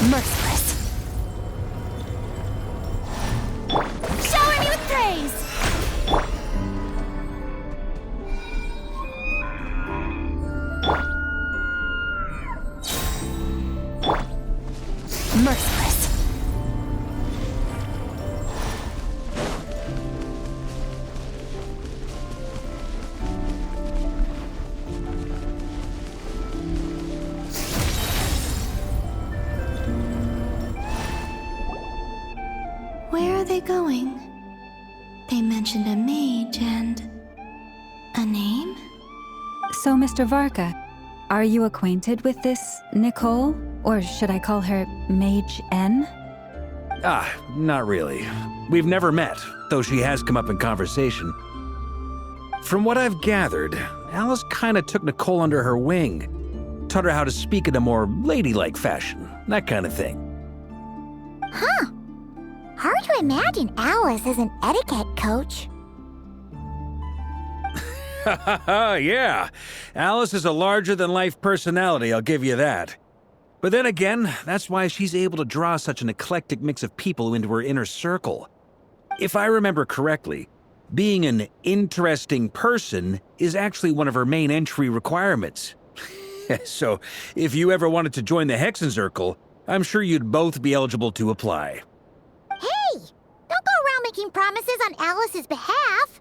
Merciless. Shower me with praise! Merciless. Where are they going? They mentioned a mage and... a name? So, Mr. Varka, are you acquainted with this Nicole? Or should I call her Mage N? Not really. We've never met, though she has come up in conversation. From what I've gathered, Alice kinda took Nicole under her wing. Taught her how to speak in a more ladylike fashion, that kind of thing. Huh. Hard to imagine Alice as an etiquette coach. Yeah. Alice is a larger-than-life personality, I'll give you that. But then again, that's why she's able to draw such an eclectic mix of people into her inner circle. If I remember correctly, being an interesting person is actually one of her main entry requirements. So, if you ever wanted to join the Hexenzirkel, I'm sure you'd both be eligible to apply. Hey! Don't go around making promises on Alice's behalf!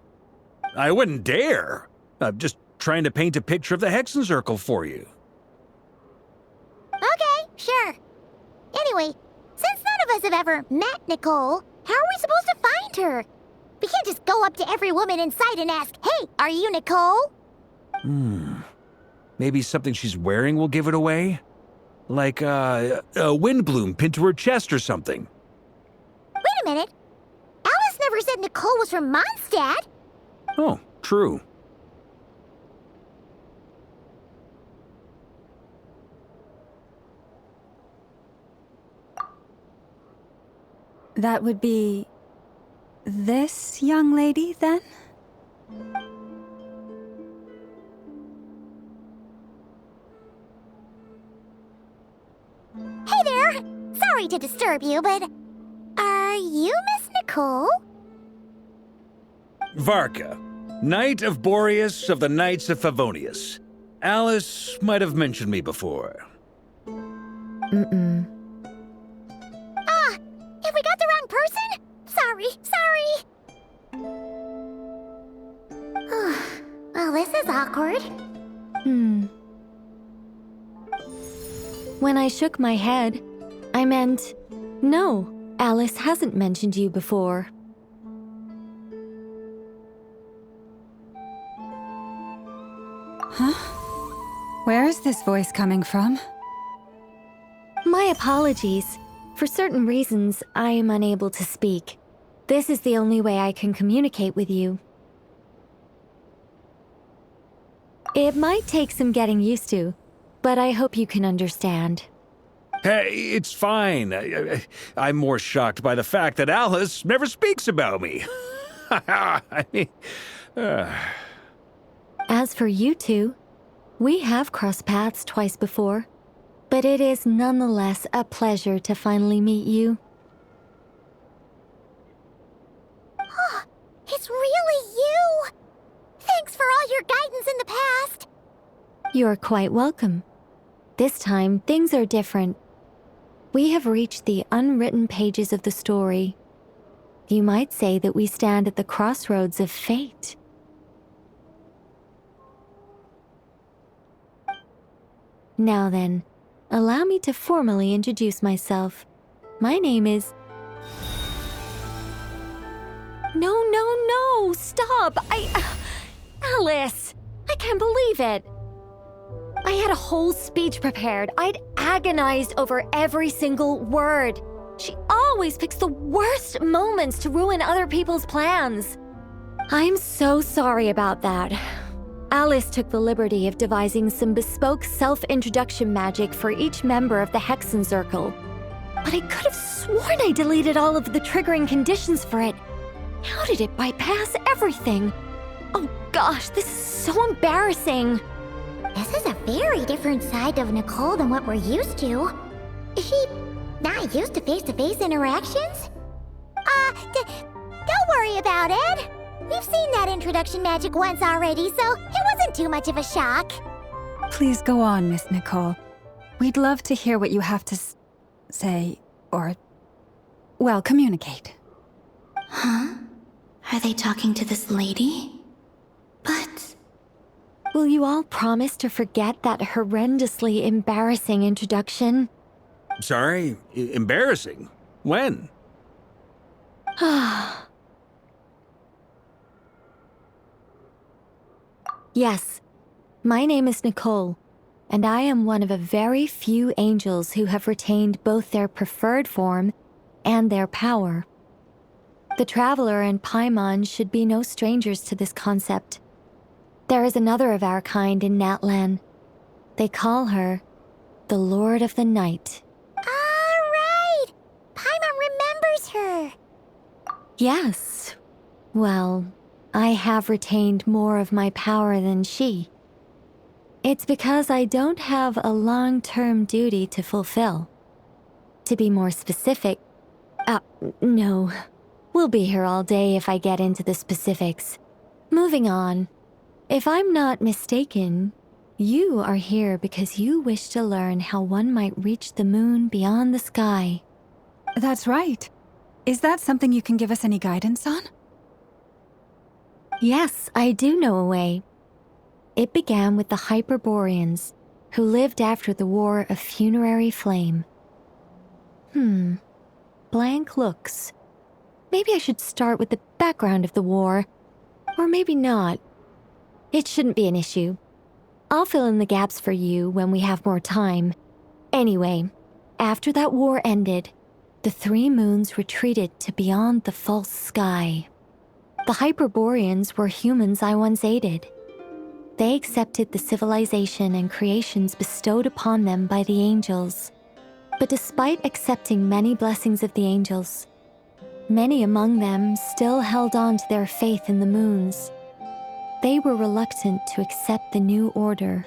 I wouldn't dare. I'm just trying to paint a picture of the Hexenzirkel for you. Okay, sure. Anyway, since none of us have ever met Nicole, how are we supposed to find her? We can't just go up to every woman in sight and ask, "Hey, are you Nicole?" Maybe something she's wearing will give it away? Like, a windbloom pinned to her chest or something. Wait a minute. Alice never said Nicole was from Mondstadt. Oh, true. That would be... this young lady, then? Hey there! Sorry to disturb you, but... are you Miss Nicole? Varka, Knight of Boreas of the Knights of Favonius. Alice might have mentioned me before. Mm-mm. Have we got the wrong person? Sorry. Well, this is awkward. When I shook my head, I meant, no, Alice hasn't mentioned you before. Huh? Where is this voice coming from? My apologies. For certain reasons, I am unable to speak. This is the only way I can communicate with you. It might take some getting used to, but I hope you can understand. Hey, it's fine. I'm more shocked by the fact that Alice never speaks about me. I mean... As for you two, we have crossed paths twice before, but it is nonetheless a pleasure to finally meet you. It's really you! Thanks for all your guidance in the past! You're quite welcome. This time, things are different. We have reached the unwritten pages of the story. You might say that we stand at the crossroads of fate. Now then, allow me to formally introduce myself. My name is... No, stop! Alice! I can't believe it! I had a whole speech prepared. I'd agonized over every single word. She always picks the worst moments to ruin other people's plans. I'm so sorry about that. Alice took the liberty of devising some bespoke self-introduction magic for each member of the Hexenzirkel. But I could have sworn I deleted all of the triggering conditions for it. How did it bypass everything? Oh gosh, this is so embarrassing. This is a very different side of Nicole than what we're used to. Is she Not used to face-to-face interactions? Don't worry about it. We've seen that introduction magic once already, so it wasn't too much of a shock. Please go on, Miss Nicole. We'd love to hear what you have to say, or, well, communicate. Huh? Are they talking to this lady? But... Will you all promise to forget that horrendously embarrassing introduction? Sorry? Embarrassing? When? Yes, my name is Nicole, and I am one of a very few angels who have retained both their preferred form and their power. The Traveler and Paimon should be no strangers to this concept. There is another of our kind in Natlan. They call her the Lord of the Night. Right! Paimon remembers her. Yes. Well, I have retained more of my power than she. It's because I don't have a long-term duty to fulfill. To be more specific... no. We'll be here all day if I get into the specifics. Moving on. If I'm not mistaken, you are here because you wish to learn how one might reach the moon beyond the sky. That's right. Is that something you can give us any guidance on? Yes, I do know a way. It began with the Hyperboreans, who lived after the War of Funerary Flame. Blank looks. Maybe I should start with the background of the war. Or maybe not. It shouldn't be an issue. I'll fill in the gaps for you when we have more time. Anyway, after that war ended, the three moons retreated to beyond the false sky. The Hyperboreans were humans I once aided. They accepted the civilization and creations bestowed upon them by the angels. But despite accepting many blessings of the angels, many among them still held on to their faith in the moons. They were reluctant to accept the new order,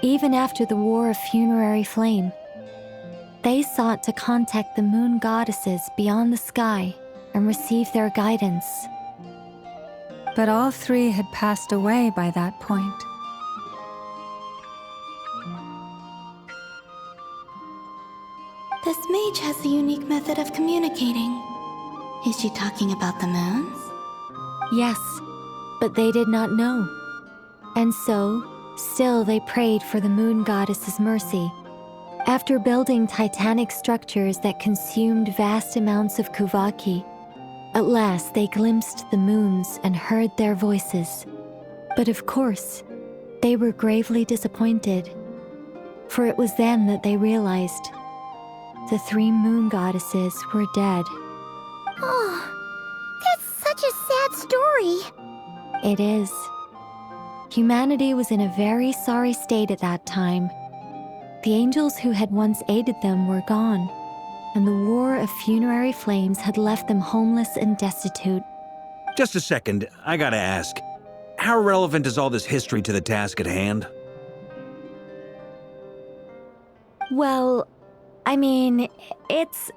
even after the War of Funerary Flame. They sought to contact the moon goddesses beyond the sky and receive their guidance. But all three had passed away by that point. this mage has a unique method of communicating. Is she talking about the moons? Yes, but they did not know. And so, still they prayed for the moon goddess's mercy. After building titanic structures that consumed vast amounts of Kuvaki, at last they glimpsed the moons and heard their voices. But of course, they were gravely disappointed, for it was then that they realized the three moon goddesses were dead. Oh, that's such a sad story. It is. Humanity was in a very sorry state at that time. The angels who had once aided them were gone, and the War of Funerary Flames had left them homeless and destitute. Just a second, I gotta ask. How relevant is all this history to the task at hand? Well, I mean, it's...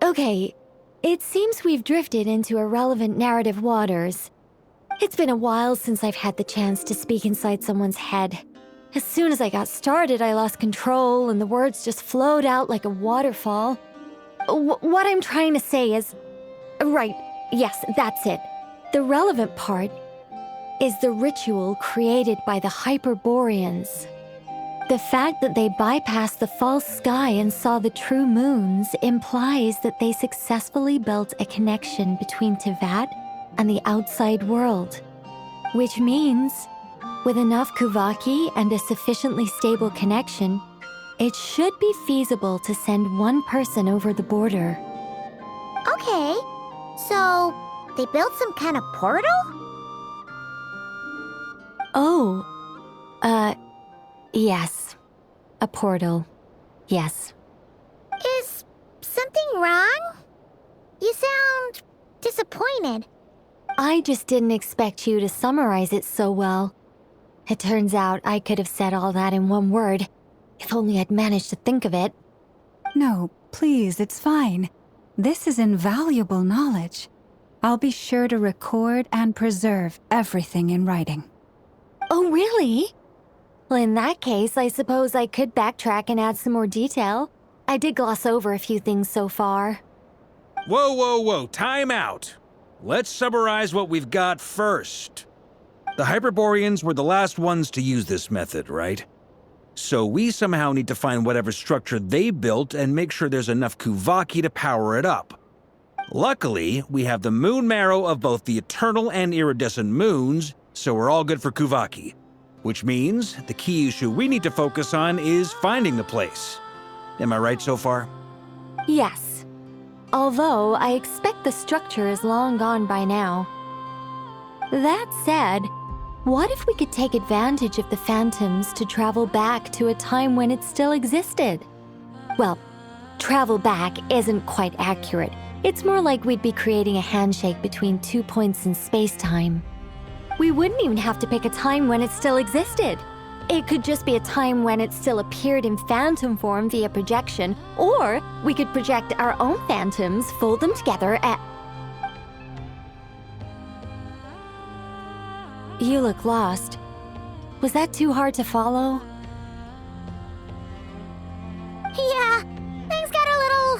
Okay, it seems we've drifted into irrelevant narrative waters. It's been a while since I've had the chance to speak inside someone's head. As soon as I got started, I lost control and the words just flowed out like a waterfall. What I'm trying to say is... Right, yes, that's it. The relevant part is the ritual created by the Hyperboreans. The fact that they bypassed the false sky and saw the true moons implies that they successfully built a connection between Tevat and the outside world. Which means, with enough Kuvaki and a sufficiently stable connection, it should be feasible to send one person over the border. Okay, so they built some kind of portal? Oh, yes. A portal. Yes. Is something wrong? You sound disappointed. I just didn't expect you to summarize it so well. It turns out I could have said all that in one word, if only I'd managed to think of it. No, please, it's fine. This is invaluable knowledge. I'll be sure to record and preserve everything in writing. Oh, really? Well, in that case, I suppose I could backtrack and add some more detail. I did gloss over a few things so far. Whoa, whoa, whoa, time out. Let's summarize what we've got first. The Hyperboreans were the last ones to use this method, right? So we somehow need to find whatever structure they built and make sure there's enough Kuvaki to power it up. Luckily, we have the moon marrow of both the eternal and iridescent moons, so we're all good for Kuvaki. Which means the key issue we need to focus on is finding the place. Am I right so far? Yes. Although I expect the structure is long gone by now. That said, what if we could take advantage of the phantoms to travel back to a time when it still existed? Well, travel back isn't quite accurate. It's more like we'd be creating a handshake between 2 points in space-time. We wouldn't even have to pick a time when it still existed. It could just be a time when it still appeared in phantom form via projection, or we could project our own phantoms, fold them together, and... You look lost. Was that too hard to follow? Yeah, things got a little,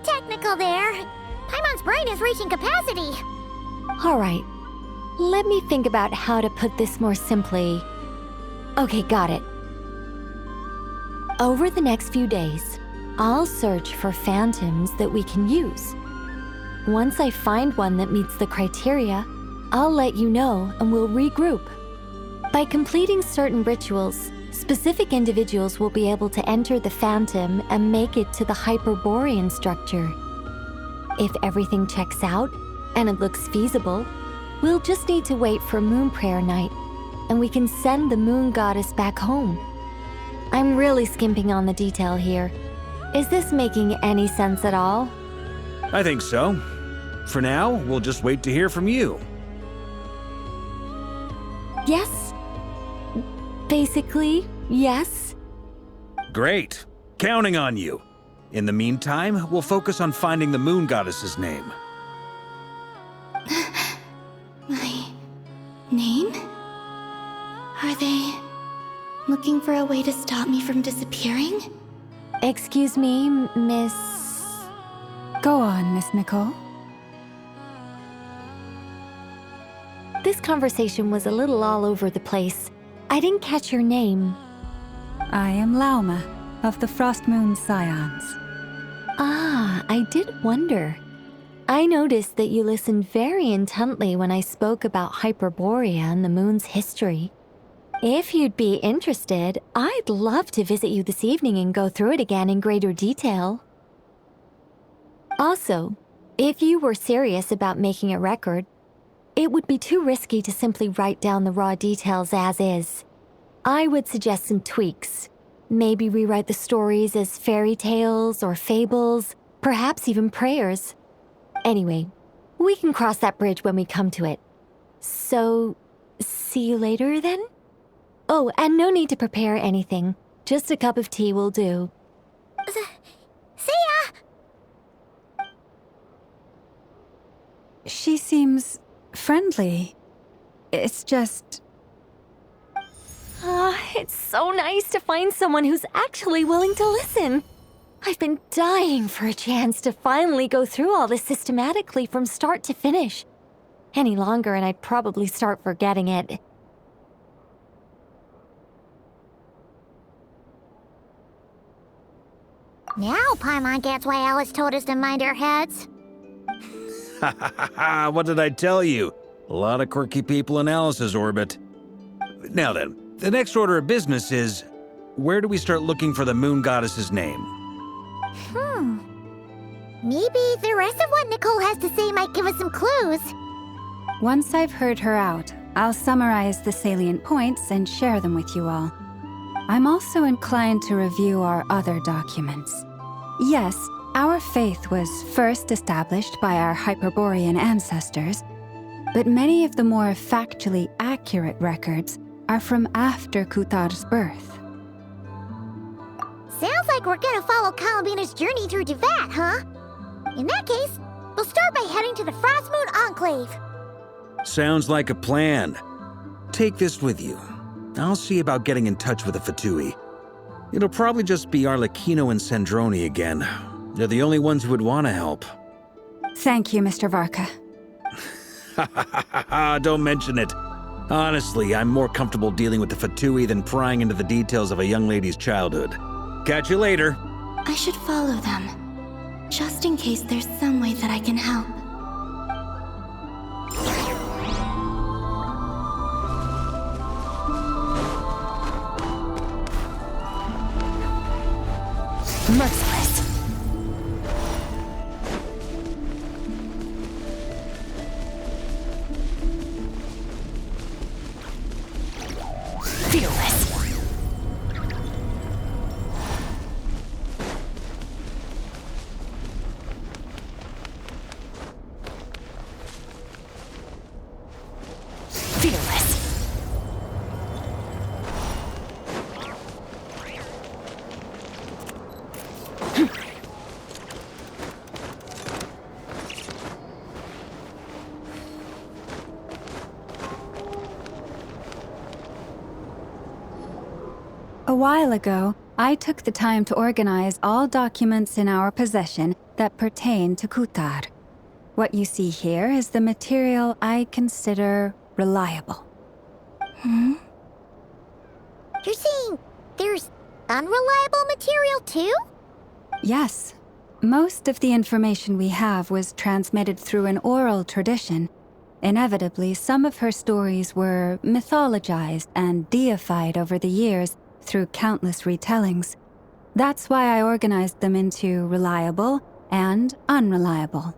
technical there. Paimon's brain is reaching capacity. All right. Let me think about how to put this more simply. Okay, got it. Over the next few days, I'll search for phantoms that we can use. Once I find one that meets the criteria, I'll let you know and we'll regroup. By completing certain rituals, specific individuals will be able to enter the phantom and make it to the Hyperborean structure. If everything checks out and it looks feasible, we'll just need to wait for Moon Prayer Night, and we can send the Moon Goddess back home. I'm really skimping on the detail here. Is this making any sense at all? I think so. For now, we'll just wait to hear from you. Yes. Basically, yes. Great. Counting on you. In the meantime, we'll focus on finding the Moon Goddess's name. My name? Are they looking for a way to stop me from disappearing? Excuse me, Miss... Go on, Miss Nicole. This conversation was a little all over the place. I didn't catch your name. I am Lauma, of the Frost Moon Scions. Ah, I did wonder. I noticed that you listened very intently when I spoke about Hyperborea and the moon's history. If you'd be interested, I'd love to visit you this evening and go through it again in greater detail. Also, if you were serious about making a record, it would be too risky to simply write down the raw details as is. I would suggest some tweaks. Maybe rewrite the stories as fairy tales or fables, perhaps even prayers. Anyway, we can cross that bridge when we come to it. So, see you later then? Oh, and no need to prepare anything. Just a cup of tea will do. See ya! She seems friendly. It's just... It's so nice to find someone who's actually willing to listen. I've been dying for a chance to finally go through all this systematically from start to finish. Any longer and I'd probably start forgetting it. Now Paimon gets why Alice told us to mind our heads. Ha ha ha ha, what did I tell you? A lot of quirky people in Alice's orbit. Now then, the next order of business is, where do we start looking for the Moon Goddess's name? Maybe the rest of what Nicole has to say might give us some clues. Once I've heard her out, I'll summarize the salient points and share them with you all. I'm also inclined to review our other documents. Yes, our faith was first established by our Hyperborean ancestors, but many of the more factually accurate records are from after Kutar's birth. Sounds like we're gonna follow Columbina's journey through Devat, huh? In that case, we'll start by heading to the Frost Moon Enclave. Sounds like a plan. Take this with you. I'll see about getting in touch with the Fatui. It'll probably just be Arlecchino and Sandroni again. They're the only ones who would want to help. Thank you, Mr. Varka. Don't mention it. Honestly, I'm more comfortable dealing with the Fatui than prying into the details of a young lady's childhood. Catch you later. I should follow them, just in case there's some way that I can help. Merciless. Fearless. Fearless. A while ago, I took the time to organize all documents in our possession that pertain to Kutar. What you see here is the material I consider reliable. You're saying there's unreliable material too? Yes. Most of the information we have was transmitted through an oral tradition. Inevitably, some of her stories were mythologized and deified over the years through countless retellings. That's why I organized them into reliable and unreliable.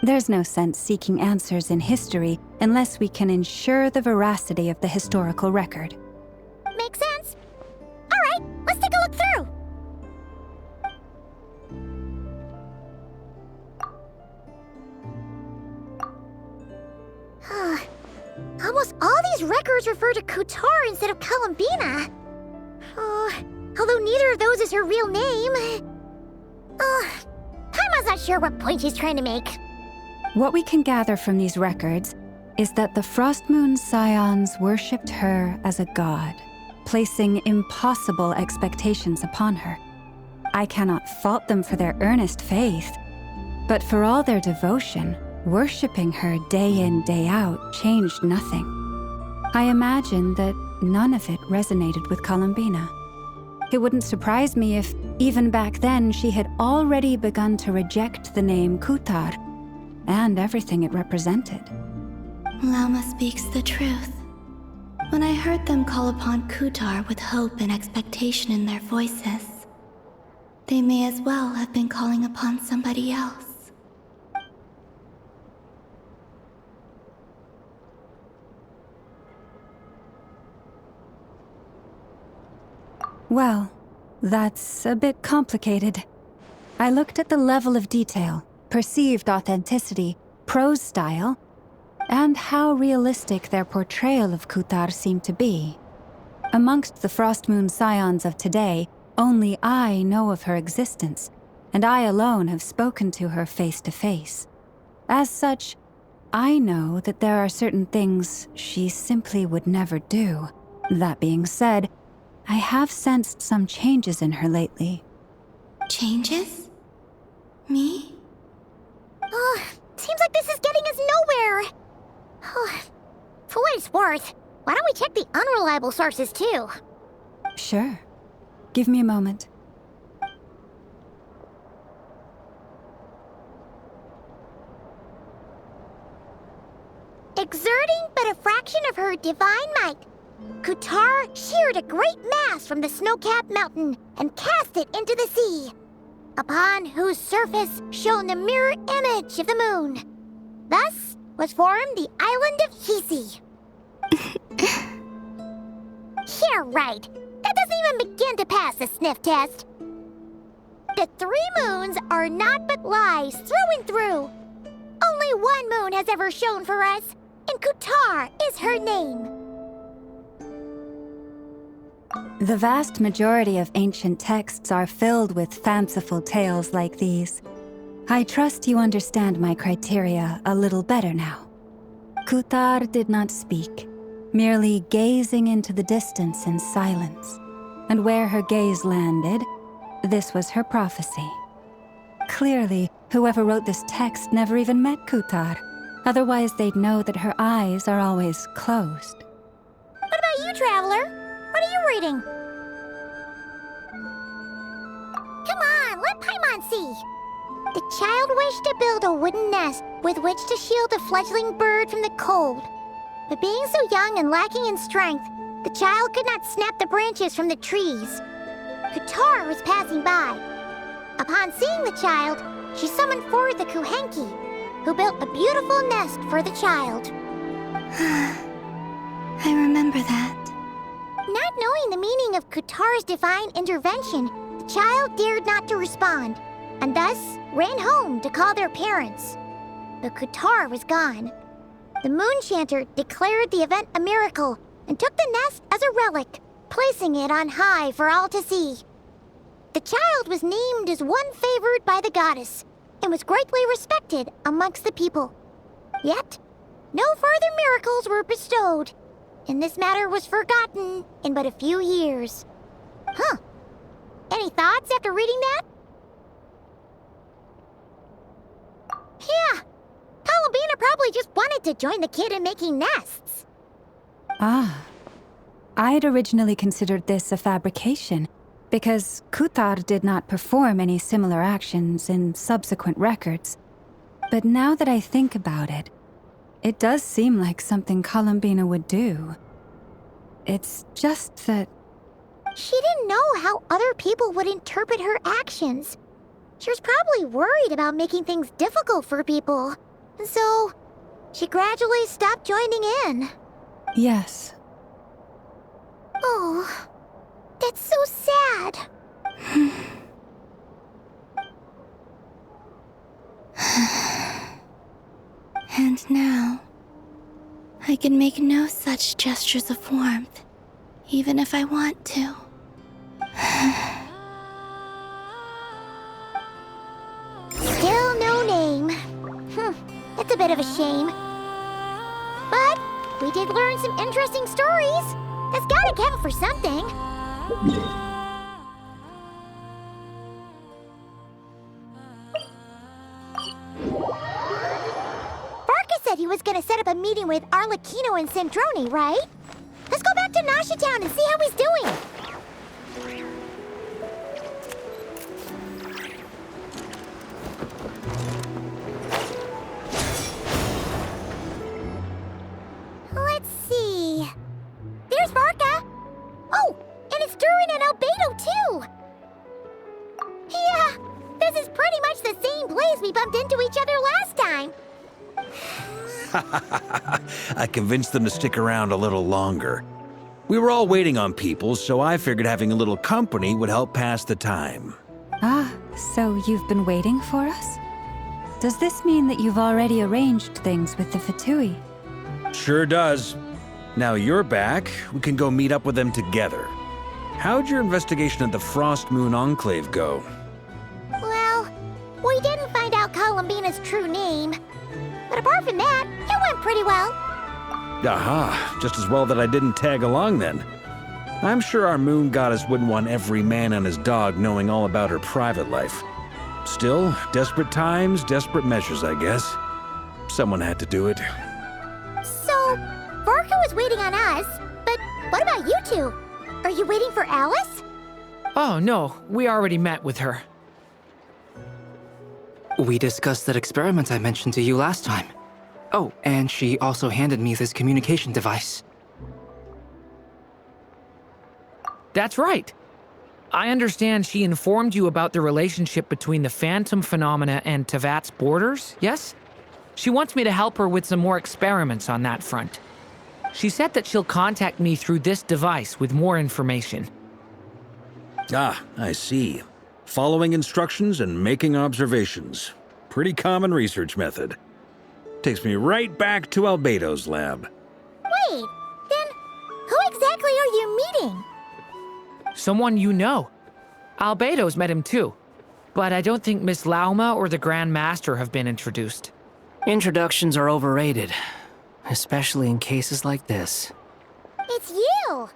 There's no sense seeking answers in history unless we can ensure the veracity of the historical record. Makes sense. All right, let's take a look through. Almost all these records refer to Kutar instead of Columbina. Although neither of those is her real name. Paimon's not sure what point she's trying to make. What we can gather from these records is that the Frost Moon Scions worshipped her as a god, placing impossible expectations upon her. I cannot fault them for their earnest faith, but for all their devotion, worshipping her day in, day out changed nothing. I imagine that none of it resonated with Columbina. It wouldn't surprise me if, even back then, she had already begun to reject the name Kutar and everything it represented. Lama speaks the truth. When I heard them call upon Kutar with hope and expectation in their voices, they may as well have been calling upon somebody else. Well, that's a bit complicated. I looked at the level of detail, perceived authenticity, prose style, and how realistic their portrayal of Kutar seemed to be. Amongst the Frost Moon Scions of today, only I know of her existence, and I alone have spoken to her face to face. As such, I know that there are certain things she simply would never do. That being said, I have sensed some changes in her lately. Changes? Me? Seems like this is getting us nowhere. For what it's worth, why don't we check the unreliable sources too? Sure. Give me a moment. Exerting but a fraction of her divine might, Kutar sheared a great mass from the snow-capped mountain and cast it into the sea, upon whose surface shone the mirror image of the moon. Thus was formed the island of Hisi. Yeah, right. That doesn't even begin to pass the sniff test. The 3 moons are naught but lies through and through. Only one moon has ever shone for us, and Kutar is her name. The vast majority of ancient texts are filled with fanciful tales like these. I trust you understand my criteria a little better now. Kutar did not speak, merely gazing into the distance in silence. And where her gaze landed, this was her prophecy. Clearly, whoever wrote this text never even met Kutar. Otherwise, they'd know that her eyes are always closed. What about you, Traveler? What are you reading? Come on, let Paimon see. The child wished to build a wooden nest with which to shield a fledgling bird from the cold. But being so young and lacking in strength, the child could not snap the branches from the trees. Kutar was passing by. Upon seeing the child, she summoned forth the Kuhenki, who built a beautiful nest for the child. I remember that. Not knowing the meaning of Kutar's divine intervention, the child dared not to respond, and thus ran home to call their parents. But Kutar was gone. The moon chanter declared the event a miracle and took the nest as a relic, placing it on high for all to see. The child was named as one favored by the goddess and was greatly respected amongst the people. Yet, no further miracles were bestowed, and this matter was forgotten in but a few years. Huh. Any thoughts after reading that? Yeah. Columbina probably just wanted to join the kid in making nests. Ah. I'd originally considered this a fabrication, because Kutar did not perform any similar actions in subsequent records. But now that I think about it, it does seem like something Columbina would do. It's just that... She didn't know how other people would interpret her actions. She was probably worried about making things difficult for people. And so, she gradually stopped joining in. Yes. Oh, that's so sad. And now, I can make no such gestures of warmth, even if I want to. Still no name. That's a bit of a shame. But we did learn some interesting stories. That's gotta count for something. Barca said he was gonna set up a meeting with Arlecchino and Sandrone, right? Let's go back to Nasha Town and see how he's doing. Let's see. There's Barca. Oh, and it's Durin and Albedo too. Yeah, this is pretty much the same place we bumped into each other last time. I convinced them to stick around a little longer. We were all waiting on people, so I figured having a little company would help pass the time. Ah, so you've been waiting for us? Does this mean that you've already arranged things with the Fatui? Sure does. Now you're back, we can go meet up with them together. How'd your investigation at the Frost Moon Enclave go? Well, we didn't find out Columbina's true name. But apart from that, it went pretty well. Aha, just as well that I didn't tag along then. I'm sure our moon goddess wouldn't want every man and his dog knowing all about her private life. Still, desperate times, desperate measures, I guess. Someone had to do it. So, Barca was waiting on us, but what about you two? Are you waiting for Alice? Oh, no. We already met with her. We discussed that experiment I mentioned to you last time. Oh, and she also handed me this communication device. That's right. I understand she informed you about the relationship between the phantom phenomena and Tevat's borders, yes? She wants me to help her with some more experiments on that front. She said that she'll contact me through this device with more information. Ah, I see. Following instructions and making observations. Pretty common research method. Takes me right back to Albedo's lab. Wait, then who exactly are you meeting? Someone you know. Albedo's met him too. But I don't think Miss Lauma or the Grand Master have been introduced. Introductions are overrated, especially in cases like this. It's you!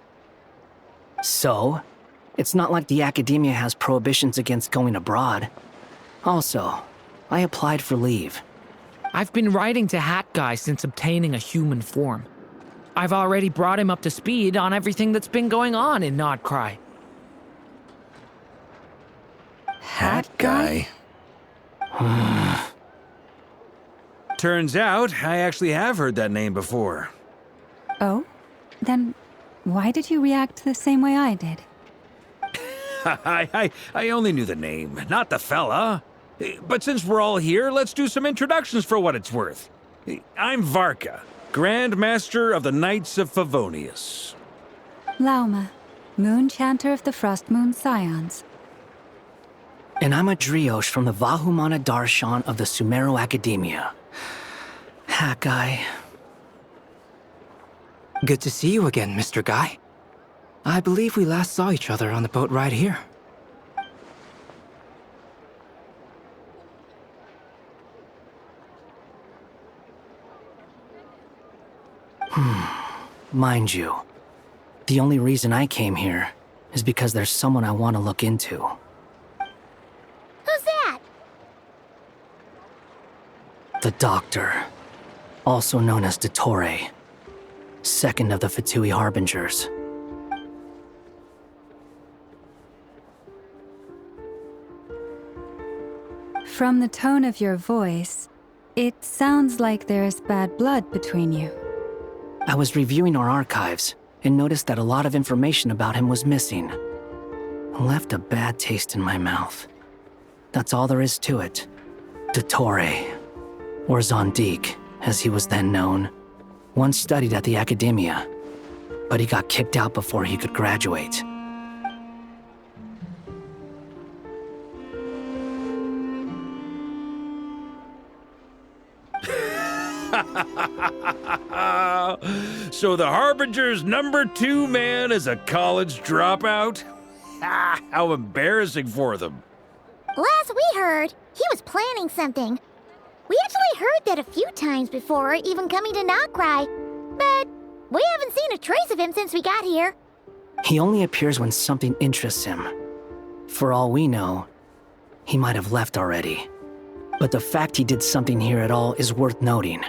So, it's not like the Academia has prohibitions against going abroad. Also, I applied for leave. I've been writing to Hat Guy since obtaining a human form. I've already brought him up to speed on everything that's been going on in Nodcry. Hat guy? Turns out, I actually have heard that name before. Oh? Then why did you react the same way I did? I only knew the name, not the fella. But since we're all here, let's do some introductions for what it's worth. I'm Varka, Grand Master of the Knights of Favonius. Lauma, Moon Chanter of the Frost Moon Scions. And I'm a Driosh from the Vahumana Darshan of the Sumeru Academia. Hat Guy. Good to see you again, Mr. Guy. I believe we last saw each other on the boat ride here. Mind you, the only reason I came here is because there's someone I want to look into. Who's that? The Doctor, also known as Dottore, second of the Fatui Harbingers. From the tone of your voice, it sounds like there's bad blood between you. I was reviewing our archives and noticed that a lot of information about him was missing. Left a bad taste in my mouth. That's all there is to it. Dottore, or Zondik, as he was then known, once studied at the Academia, but he got kicked out before he could graduate. So the Harbinger's #2 man is a college dropout? How embarrassing for them. Last we heard, he was planning something. We actually heard that a few times before, even coming to Nodcry, but we haven't seen a trace of him since we got here. He only appears when something interests him. For all we know, he might have left already. But the fact he did something here at all is worth noting.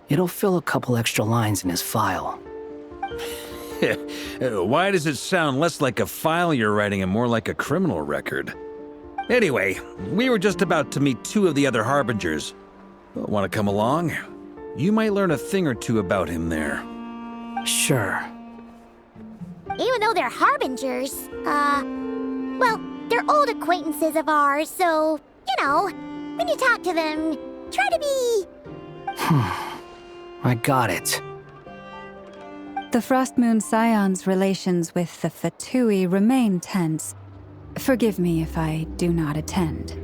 It'll fill a couple extra lines in his file. Why does it sound less like a file you're writing and more like a criminal record? Anyway, we were just about to meet 2 of the other Harbingers. Want to come along? You might learn a thing or two about him there. Sure. Even though they're Harbingers, well, they're old acquaintances of ours, so, you know, when you talk to them, try to be... I got it. The Frost Moon Scions' relations with the Fatui remain tense. Forgive me if I do not attend.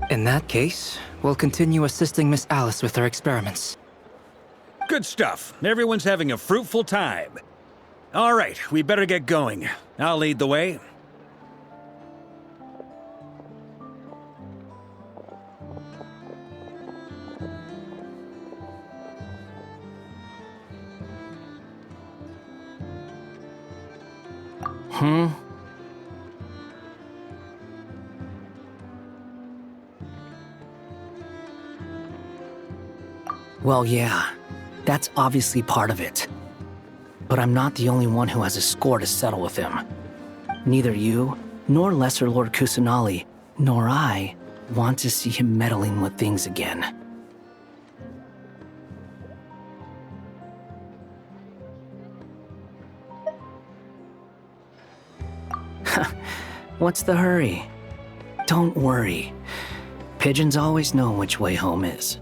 In that case, we'll continue assisting Miss Alice with her experiments. Good stuff. Everyone's having a fruitful time. All right, we better get going. I'll lead the way. Well, yeah, that's obviously part of it. But I'm not the only one who has a score to settle with him. Neither you, nor Lesser Lord Kusanali, nor I want to see him meddling with things again. What's the hurry? Don't worry. Pigeons always know which way home is.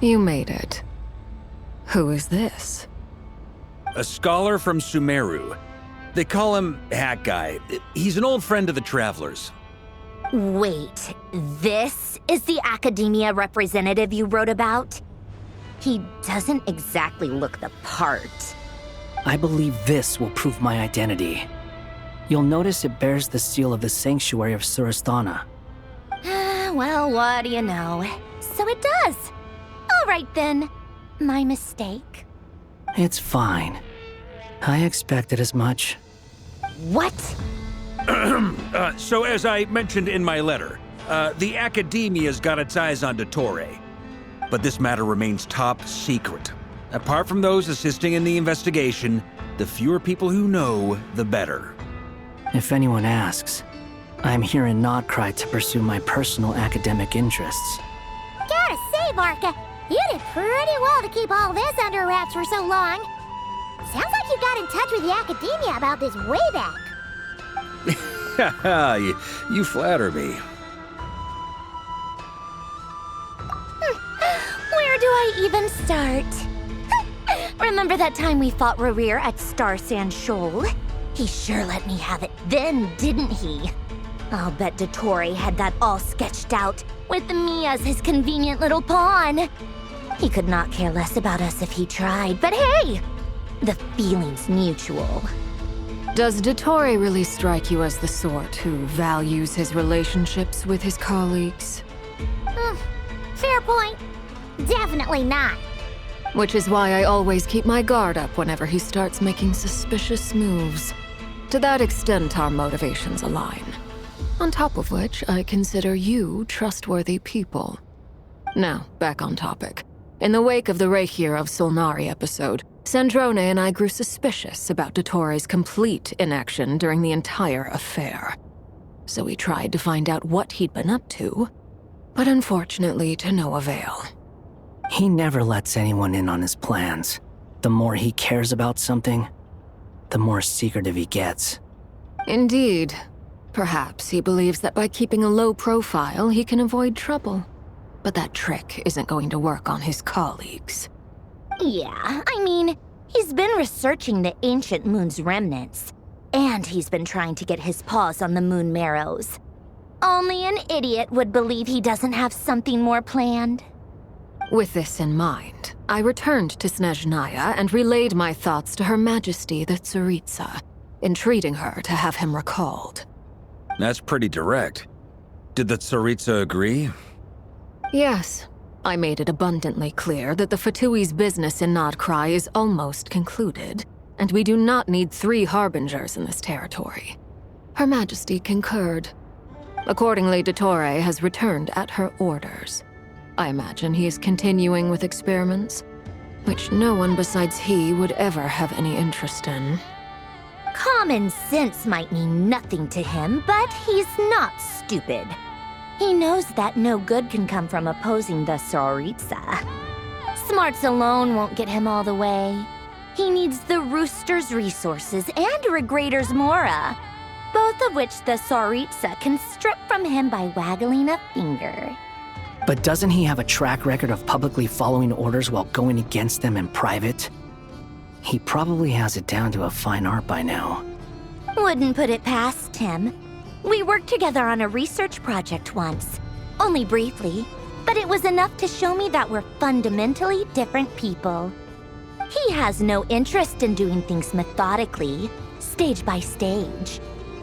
You made it. Who is this? A scholar from Sumeru. They call him Hat Guy. He's an old friend of the Travelers. Wait, this is the academia representative you wrote about? He doesn't exactly look the part. I believe this will prove my identity. You'll notice it bears the seal of the Sanctuary of Surasthana. Well, what do you know? So it does. All right then. My mistake. It's fine. I expected as much. What? So as I mentioned in my letter, the Academia's got its eyes on Dottore. But this matter remains top secret. Apart from those assisting in the investigation, the fewer people who know, the better. If anyone asks, I'm here in Nodcry to pursue my personal academic interests. Gotta say, Marka, you did pretty well to keep all this under wraps for so long. Sounds like you got in touch with the Academia about this way back. Haha, you flatter me. Where do I even start? Remember that time we fought Rerir at Star Sand Shoal? He sure let me have it then, didn't he? I'll bet Dottore had that all sketched out, with me as his convenient little pawn. He could not care less about us if he tried, but hey! The feeling's mutual. Does Dottore really strike you as the sort who values his relationships with his colleagues? Fair point. Definitely not. Which is why I always keep my guard up whenever he starts making suspicious moves. To that extent, our motivations align. On top of which, I consider you trustworthy people. Now, back on topic. In the wake of the Reikir of Solnari episode, Sandrone and I grew suspicious about Dottore's complete inaction during the entire affair. So we tried to find out what he'd been up to, but unfortunately to no avail. He never lets anyone in on his plans. The more he cares about something, the more secretive he gets. Indeed. Perhaps he believes that by keeping a low profile, he can avoid trouble. But that trick isn't going to work on his colleagues. Yeah, I mean, he's been researching the ancient moon's remnants. And he's been trying to get his paws on the moon marrows. Only an idiot would believe he doesn't have something more planned. With this in mind, I returned to Snezhnaya and relayed my thoughts to Her Majesty the Tsaritsa, entreating her to have him recalled. That's pretty direct. Did the Tsaritsa agree? Yes. I made it abundantly clear that the Fatui's business in Nodcry is almost concluded, and we do not need 3 harbingers in this territory. Her Majesty concurred. Accordingly, Dottore has returned at her orders. I imagine he is continuing with experiments, which no one besides he would ever have any interest in. Common sense might mean nothing to him, but he's not stupid. He knows that no good can come from opposing the Tsaritsa. Smarts alone won't get him all the way. He needs the Rooster's resources and Regrator's Mora, both of which the Tsaritsa can strip from him by waggling a finger. But doesn't he have a track record of publicly following orders while going against them in private? He probably has it down to a fine art by now. Wouldn't put it past him. We worked together on a research project once. Only briefly, but it was enough to show me that we're fundamentally different people. He has no interest in doing things methodically, stage by stage.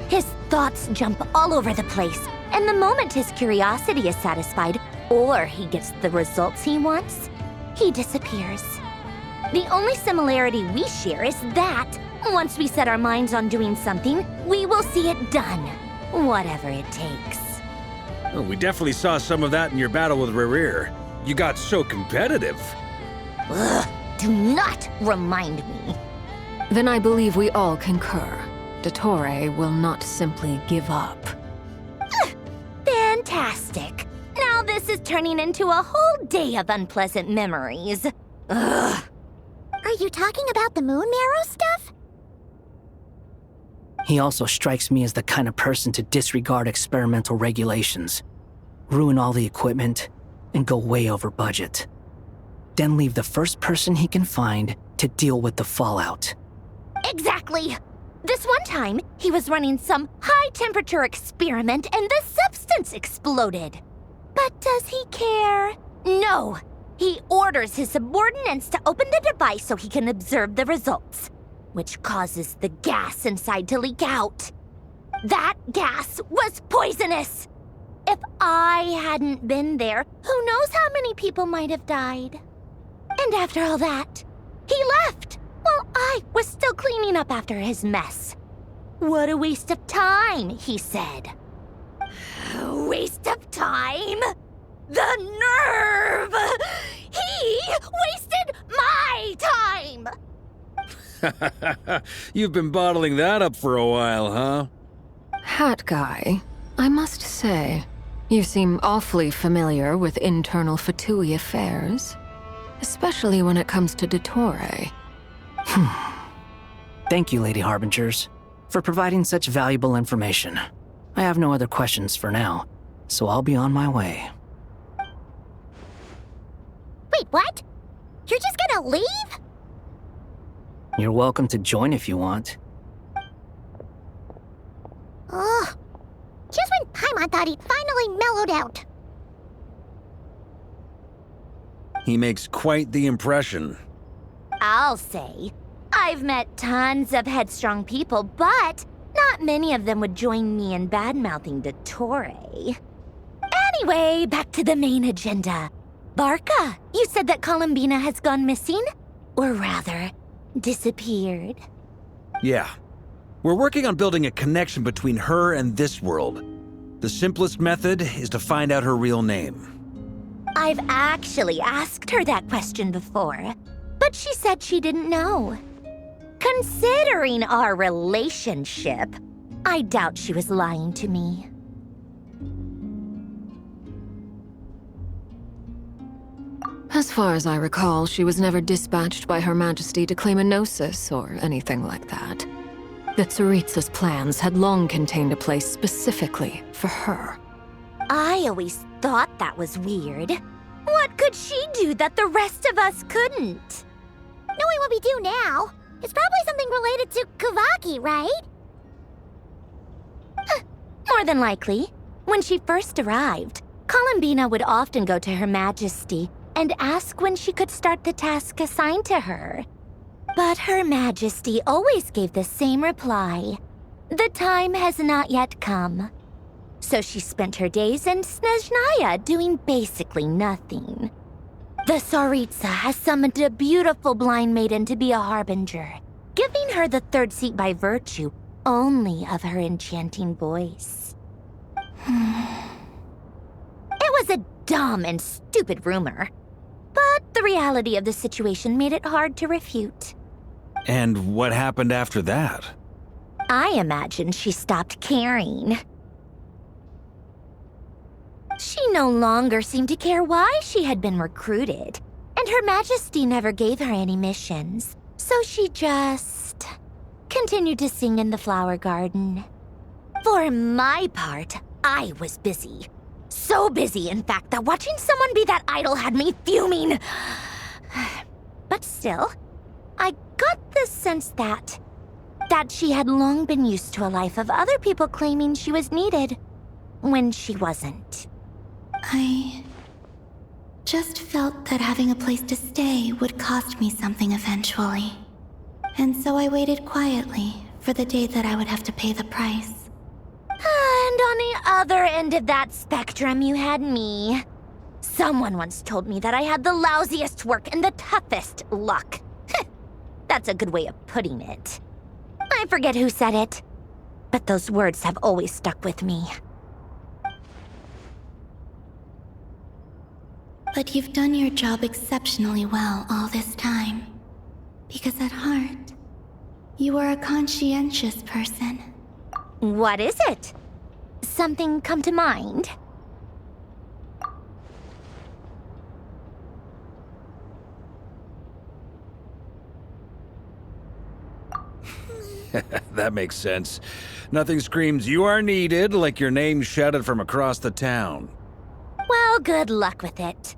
His thoughts jump all over the place, and the moment his curiosity is satisfied, or he gets the results he wants, he disappears. The only similarity we share is that, once we set our minds on doing something, we will see it done, whatever it takes. Oh, we definitely saw some of that in your battle with Rerir. You got so competitive. Ugh, do not remind me. Then I believe we all concur. Dottore will not simply give up. Fantastic. Now this is turning into a whole day of unpleasant memories. Ugh. Are you talking about the moon marrow stuff? He also strikes me as the kind of person to disregard experimental regulations, ruin all the equipment, and go way over budget. Then leave the first person he can find to deal with the fallout. Exactly. This one time, he was running some high high-temperature experiment and the substance exploded. But does he care? No. He orders his subordinates to open the device so he can observe the results, which causes the gas inside to leak out. That gas was poisonous! If I hadn't been there, who knows how many people might have died. And after all that, he left while I was still cleaning up after his mess. What a waste of time, he said. Waste of time? The nerve! He wasted my time! You've been bottling that up for a while, huh? Hat guy, I must say, you seem awfully familiar with internal Fatui affairs. Especially when it comes to Dottore. Thank you, Lady Harbingers, for providing such valuable information. I have no other questions for now, so I'll be on my way. Wait, what? You're just gonna leave? You're welcome to join if you want. Ugh. Just when Paimon thought he'd finally mellowed out. He makes quite the impression. I'll say. I've met tons of headstrong people, but not many of them would join me in bad-mouthing Dottore. Anyway, back to the main agenda. Barca, you said that Columbina has gone missing? Or rather, disappeared. Yeah. We're working on building a connection between her and this world. The simplest method is to find out her real name. I've actually asked her that question before, but she said she didn't know. Considering our relationship, I doubt she was lying to me. As far as I recall, she was never dispatched by Her Majesty to claim a gnosis or anything like that. The Tsaritsa's plans had long contained a place specifically for her. I always thought that was weird. What could she do that the rest of us couldn't? Knowing what we do now, it's probably something related to Kavaki, right? More than likely. When she first arrived, Columbina would often go to Her Majesty and ask when she could start the task assigned to her. But Her Majesty always gave the same reply. The time has not yet come. So she spent her days in Snezhnaya doing basically nothing. The Tsaritsa has summoned a beautiful blind maiden to be a harbinger, giving her the third seat by virtue only of her enchanting voice. It was a dumb and stupid rumor, but the reality of the situation made it hard to refute. And what happened after that? I imagine she stopped caring. She no longer seemed to care why she had been recruited, and Her Majesty never gave her any missions, so she just continued to sing in the flower garden. For my part, I was busy. So busy, in fact, that watching someone be that idol had me fuming. But still, I got the sense that she had long been used to a life of other people claiming she was needed when she wasn't. I just felt that having a place to stay would cost me something eventually. And so I waited quietly for the day that I would have to pay the price. And on the other end of that spectrum, you had me. Someone once told me that I had the lousiest work and the toughest luck. That's a good way of putting it. I forget who said it, but those words have always stuck with me. But you've done your job exceptionally well all this time. Because at heart, you are a conscientious person. What is it? Something come to mind? That makes sense. Nothing screams you are needed like your name shouted from across the town. Well, good luck with it.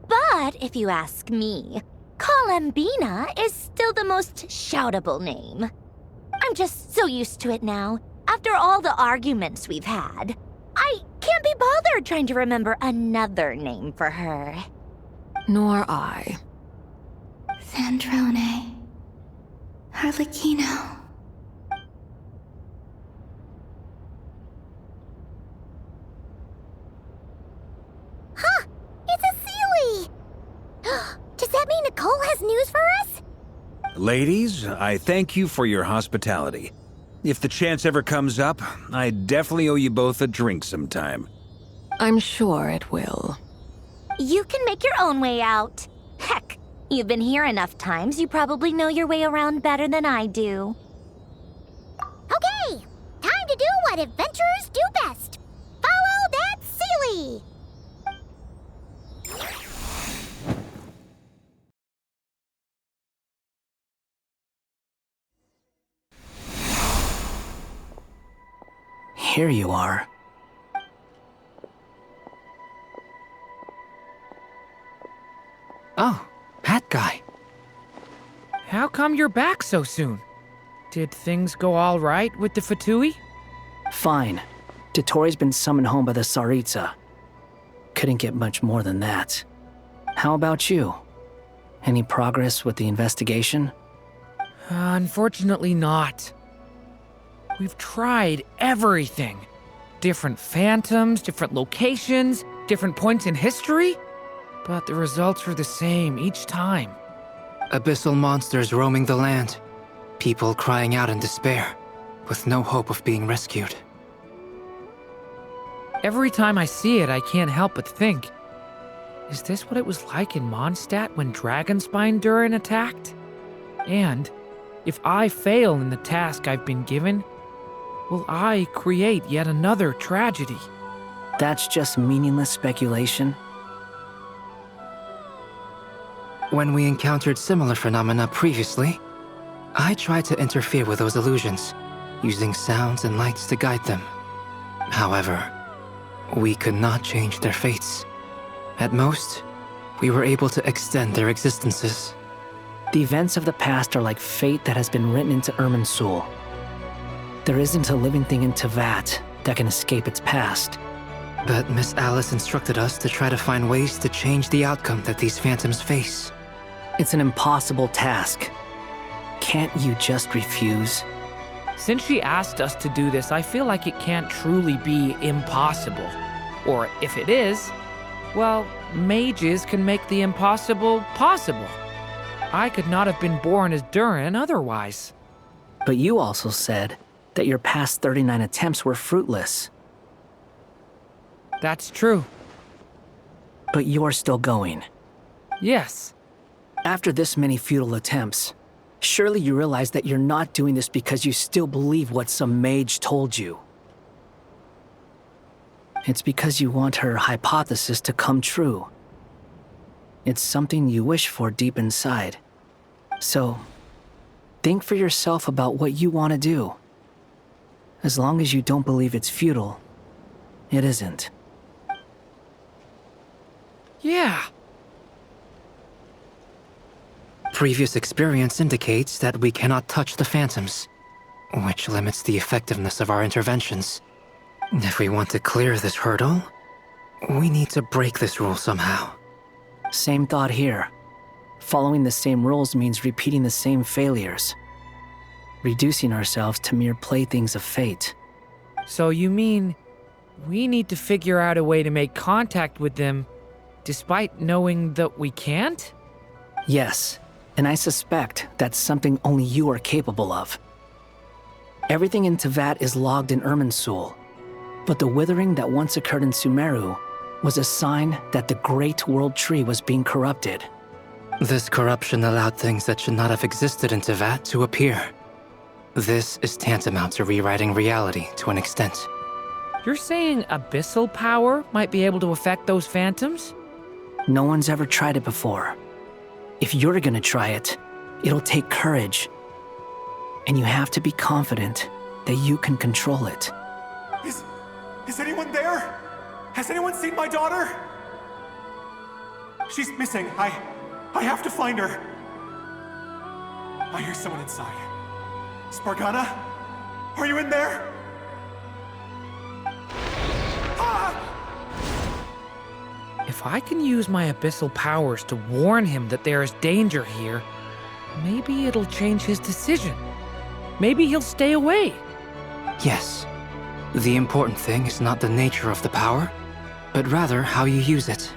But if you ask me, Columbina is still the most shoutable name. I'm just so used to it now. After all the arguments we've had, I can't be bothered trying to remember another name for her. Nor I. Sandrone. Harlequino. Huh! It's a Sealy! Does that mean Nicole has news for us? Ladies, I thank you for your hospitality. If the chance ever comes up, I definitely owe you both a drink sometime. I'm sure it will. You can make your own way out. Heck, you've been here enough times, you probably know your way around better than I do. Okay, time to do what adventurers do best. Follow that Sealy! Here you are. Oh, that guy. How come you're back so soon? Did things go all right with the Fatui? Fine. Dotori's been summoned home by the Tsaritsa. Couldn't get much more than that. How about you? Any progress with the investigation? Unfortunately not. We've tried everything. Different phantoms, different locations, different points in history. But the results are the same each time. Abyssal monsters roaming the land. People crying out in despair, with no hope of being rescued. Every time I see it, I can't help but think, is this what it was like in Mondstadt when Dragonspine Durin attacked? And if I fail in the task I've been given, will I create yet another tragedy? That's just meaningless speculation. When we encountered similar phenomena previously, I tried to interfere with those illusions, using sounds and lights to guide them. However, we could not change their fates. At most, we were able to extend their existences. The events of the past are like fate that has been written into Irminsul. There isn't a living thing in Teyvat that can escape its past. But Miss Alice instructed us to try to find ways to change the outcome that these phantoms face. It's an impossible task. Can't you just refuse? Since she asked us to do this, I feel like it can't truly be impossible. Or if it is, well, mages can make the impossible possible. I could not have been born as Durin otherwise. But you also said that your past 39 attempts were fruitless. That's true. But you're still going. Yes. After this many futile attempts, surely you realize that you're not doing this because you still believe what some mage told you. It's because you want her hypothesis to come true. It's something you wish for deep inside. So, think for yourself about what you want to do. As long as you don't believe it's futile, it isn't. Yeah. Previous experience indicates that we cannot touch the phantoms, which limits the effectiveness of our interventions. If we want to clear this hurdle, we need to break this rule somehow. Same thought here. Following the same rules means repeating the same failures. Reducing ourselves to mere playthings of fate. So you mean we need to figure out a way to make contact with them despite knowing that we can't? Yes, and I suspect that's something only you are capable of. Everything in Teyvat is logged in Irminsul, but the withering that once occurred in Sumeru was a sign that the Great World Tree was being corrupted. This corruption allowed things that should not have existed in Teyvat to appear. This is tantamount to rewriting reality to an extent. You're saying abyssal power might be able to affect those phantoms? No one's ever tried it before. If you're gonna try it, it'll take courage. And you have to be confident that you can control it. Is anyone there? Has anyone seen my daughter? She's missing. I have to find her. I hear someone inside. Spargana? Are you in there? If I can use my abyssal powers to warn him that there is danger here, maybe it'll change his decision. Maybe he'll stay away. Yes. The important thing is not the nature of the power, but rather how you use it.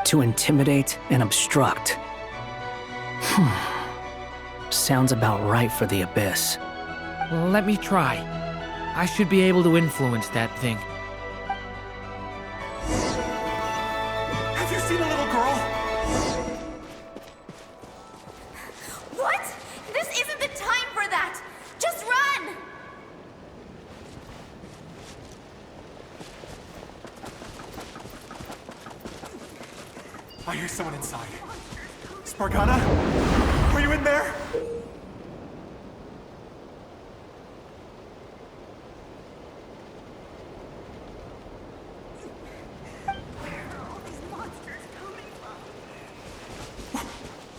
To intimidate and obstruct. Sounds about right for the Abyss. Let me try. I should be able to influence that thing. Have you seen a little girl? What? This isn't the time for that! Just run! I hear someone inside. Spargana? Are you in there?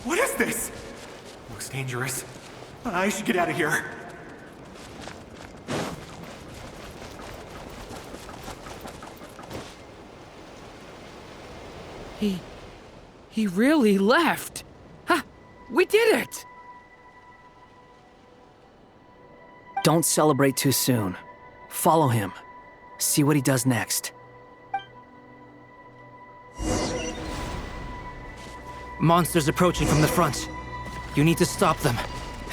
What is this? Looks dangerous. I should get out of here. He really left. Ha! We did it! Don't celebrate too soon. Follow him. See what he does next. Monsters approaching from the front. You need to stop them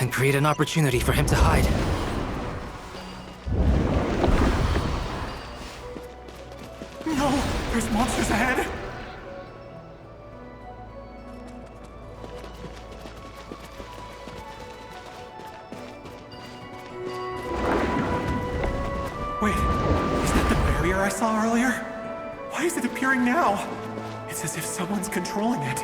and create an opportunity for him to hide. No! There's monsters ahead! Wait, is that the barrier I saw earlier? Why is it appearing now? It's as if someone's controlling it.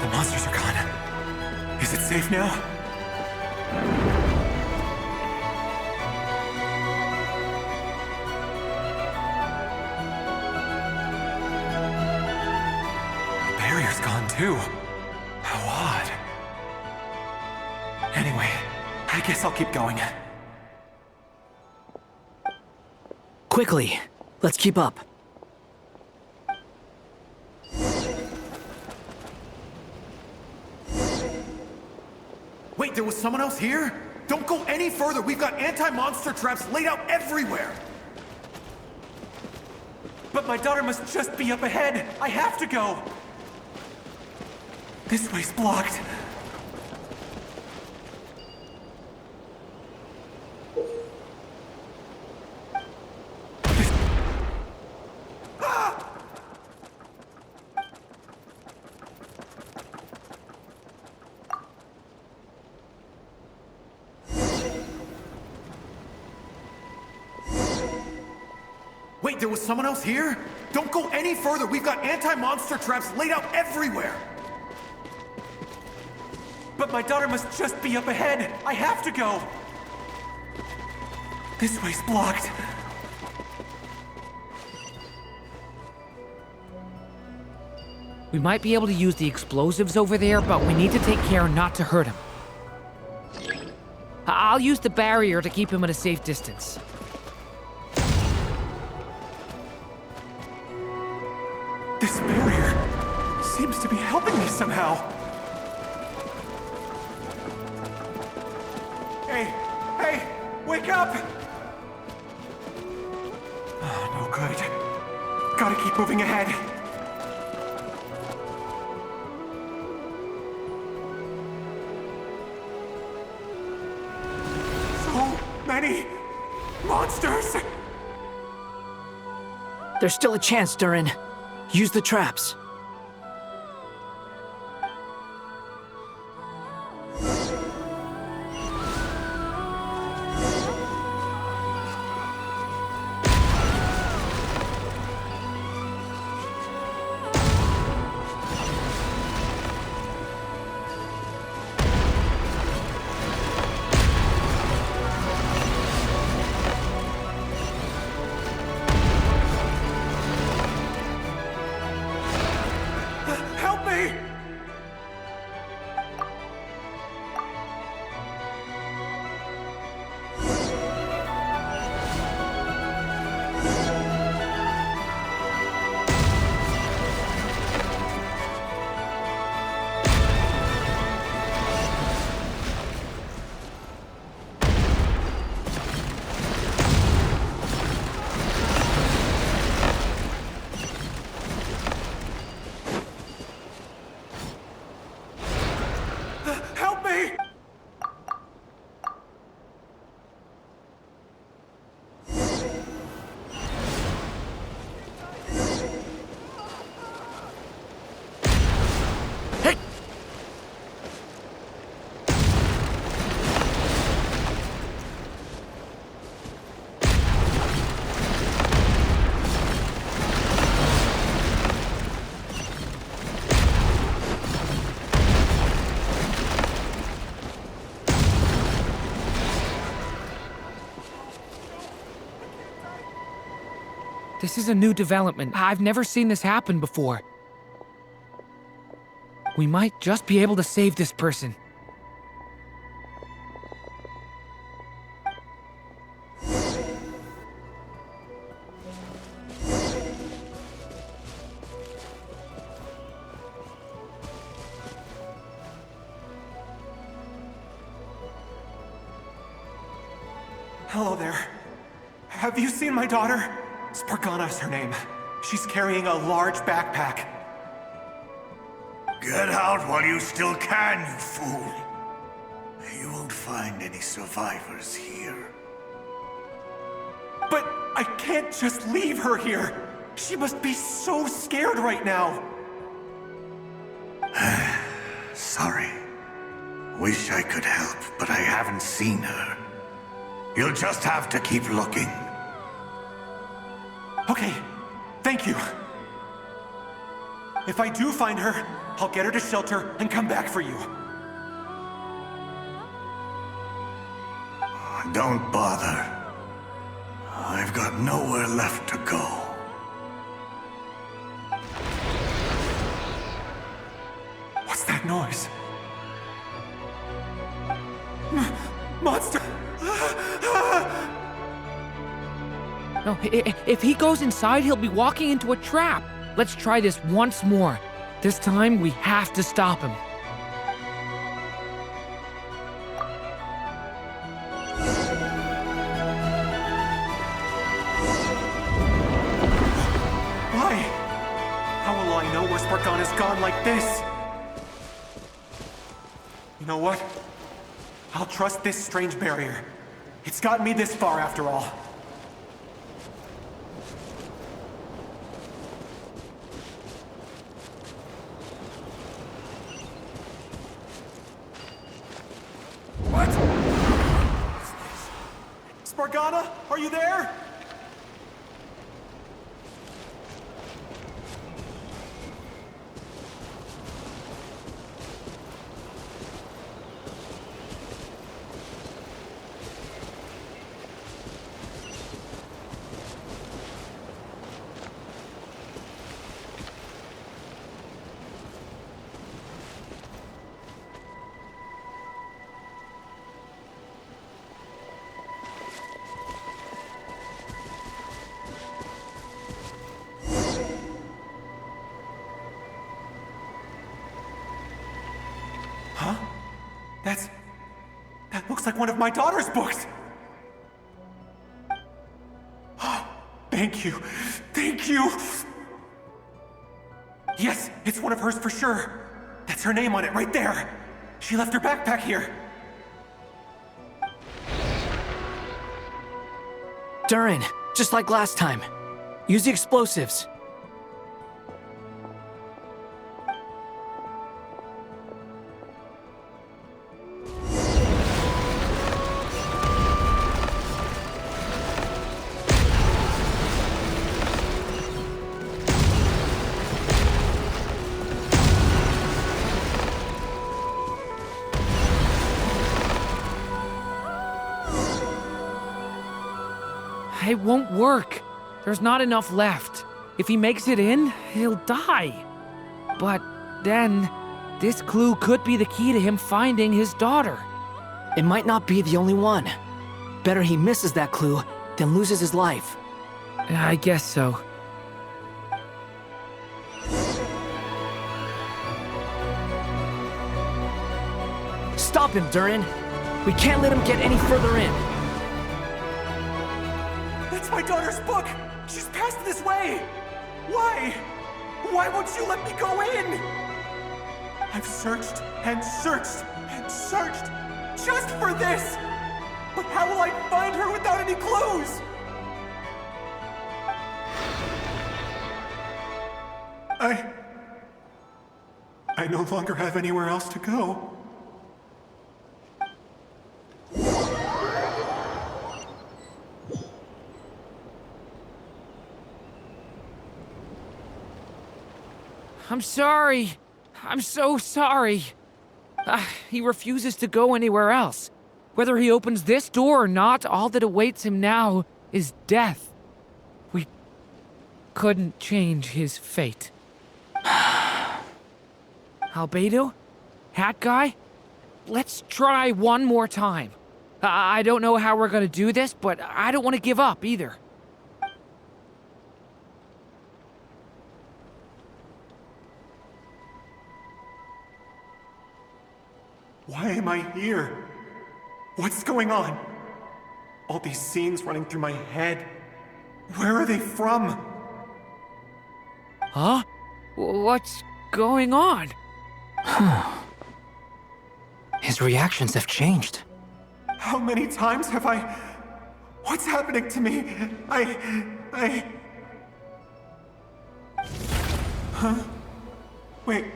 The monsters are gone. Is it safe now? The barrier's gone too. How odd. Anyway, I guess I'll keep going. Quickly, let's keep up. Wait, there was someone else here? Don't go any further. We've got anti-monster traps laid out everywhere. But my daughter must just be up ahead. I have to go. This way's blocked. Wait, there was someone else here? Don't go any further. We've got anti-monster traps laid out everywhere. But my daughter must just be up ahead. I have to go. This way's blocked. We might be able to use the explosives over there, but we need to take care not to hurt him. I'll use the barrier to keep him at a safe distance. This barrier seems to be helping me somehow. Hey, wake up! Oh, no good. Gotta keep moving ahead. So Monsters! There's still a chance, Durin. Use the traps. Help me! Help me! This is a new development. I've never seen this happen before. We might just be able to save this person. Hello there. Have you seen my daughter? Spargana is her name. She's carrying a large backpack. Get out while you still can, you fool. You won't find any survivors here. But I can't just leave her here. She must be so scared right now. Sorry. Wish I could help, but I haven't seen her. You'll just have to keep looking. Okay, thank you. If I do find her, I'll get her to shelter and come back for you. Don't bother. I've got nowhere left to go. What's that noise? Monster! No, if he goes inside, he'll be walking into a trap. Let's try this once more. This time, we have to stop him. Why? How will I know where Spargana's gone like this? You know what? I'll trust this strange barrier. It's gotten me this far after all. What? Spargana, are you there? Huh? That looks like one of my daughter's books! Thank you. Thank you! Yes, it's one of hers for sure. That's her name on it right there. She left her backpack here. Durin, just like last time. Use the explosives. It won't work. There's not enough left. If he makes it in, he'll die. But then, this clue could be the key to him finding his daughter. It might not be the only one. Better he misses that clue than loses his life. I guess so. Stop him, Durin. We can't let him get any further in. That's my daughter's book! She's passed this way! Why? Why won't you let me go in? I've searched and searched and searched just for this! But how will I find her without any clues? I no longer have anywhere else to go. I'm sorry. I'm so sorry. He refuses to go anywhere else. Whether he opens this door or not, all that awaits him now is death. We couldn't change his fate. Albedo? Hat guy? Let's try one more time. I don't know how we're gonna do this, but I don't want to give up either. Why am I here? What's going on? All these scenes running through my head. Where are they from? Huh? What's going on? His reactions have changed. How many times have I... What's happening to me? Huh? Wait.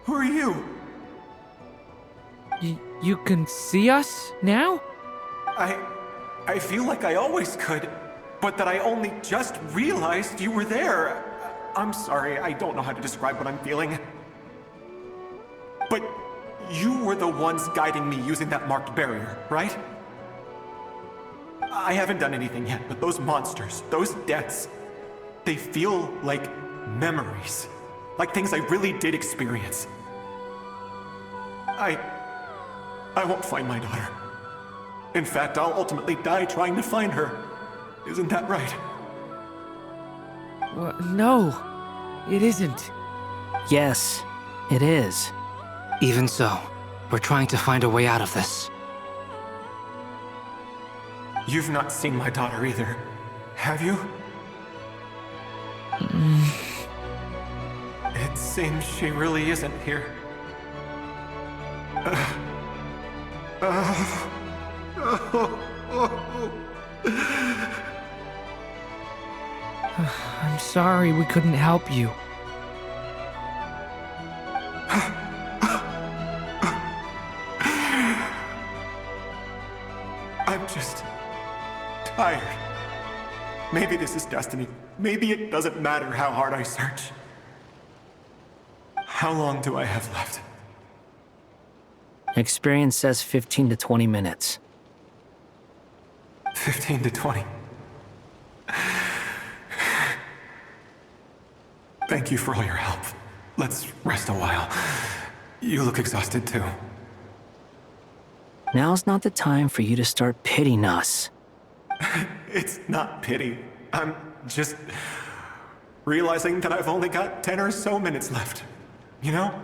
Who are you? You can see us now? I feel like I always could, but that I only just realized you were there. I'm sorry, I don't know how to describe what I'm feeling. But you were the ones guiding me using that marked barrier, right? I haven't done anything yet, but those monsters, those deaths, they feel like memories. Like things I really did experience. I won't find my daughter. In fact, I'll ultimately die trying to find her. Isn't that right? No, it isn't. Yes, it is. Even so, we're trying to find a way out of this. You've not seen my daughter either, have you? It seems she really isn't here. I'm sorry we couldn't help you. I'm just tired. Maybe this is destiny. Maybe it doesn't matter how hard I search. How long do I have left? Experience says 15 to 20 minutes. 15 to 20. Thank you for all your help. Let's rest a while. You look exhausted too. Now's not the time for you to start pitying us. It's not pity. I'm just realizing that I've only got 10 or so minutes left. You know?